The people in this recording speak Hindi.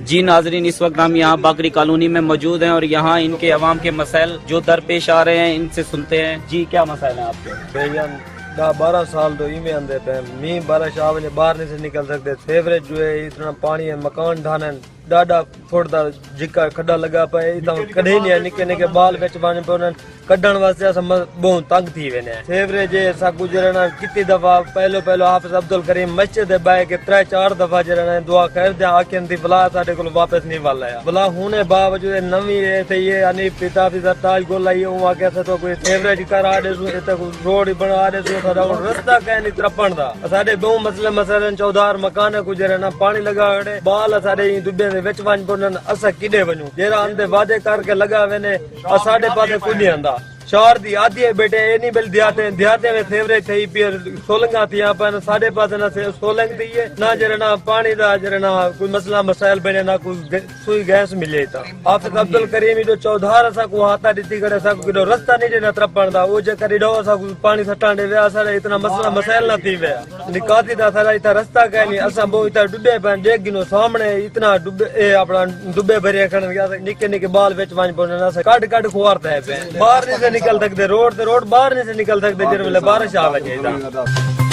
जी नाजरीन, इस वक्त हम यहाँ बाकरी कॉलोनी में मौजूद हैं और यहाँ इनके अवाम के मसाइल जो दरपेश आ रहे हैं इनसे सुनते हैं। जी क्या मसाइल है आपके? 12 साल तो इमें आंदे पे मी बारिश आवने बाहर नहीं से निकल सकते। फेवरेट जो है इतना पानी है, मकान ढाने डाडा थोड़ा जिका खड्डा लगा पे इतना कदे नहीं निके निके बाल बेच पाने पे कड्डण वास्ते अस बहुत तंग थी वेने। फेवरेट जे सा गुजरना कितनी दफा पहलो हाफिज अब्दुल करीम मस्जिद दे बाय के 3-4 दफा जरना दुआ कर दे आखिन दी भला साडे को वापस नहीं वाला है भला होने बावजूद नवी है थे ये अनी पिता भी सरताज गोला ये हुआ कैसे तो कोई फेवरेट करा दे तो रोड बना दे तो रास्ता कह नहीं त्रपण दा साडे बहु मसले मसलन चौधार मकान गुजरना पानी लगा बाल साडे दुबे विच वन पुनन अस किडे वणू जेरा अंदे वादे करके लगा वेने साडे पासे कुछ नहीं आंदा। शहर दी आदि बेटे ए नहीं बिल दियाते में फेवरेट थई पियर सोलंगा थिया पर साडे पास ना से सोलंग थी है ना जरना पानी दा जरना कोई मसला मसाइल बने ना कोई सुई गैस मिले ता हाफिज अब्दुल करीम जो चौधार सा को हाथा दिती करे सा को रास्ता नहीं देना त्रपण दा ओ जे करी डो सा पानी सटांडे वे साडे इतना मसला मसाइल ना थी वे निकाती दा सारा इतना रास्ता का नहीं असा बो इतना डुबे पे देख गिनो सामने इतना डुबे ए अपना डुबे भरे खण गया निके निके बाल बेच वन पना से काट खुआरता है पे बाहर नहीं निकल सकते रोड बाहर नहीं से निकल सकते जिस वेले बारिश आवे।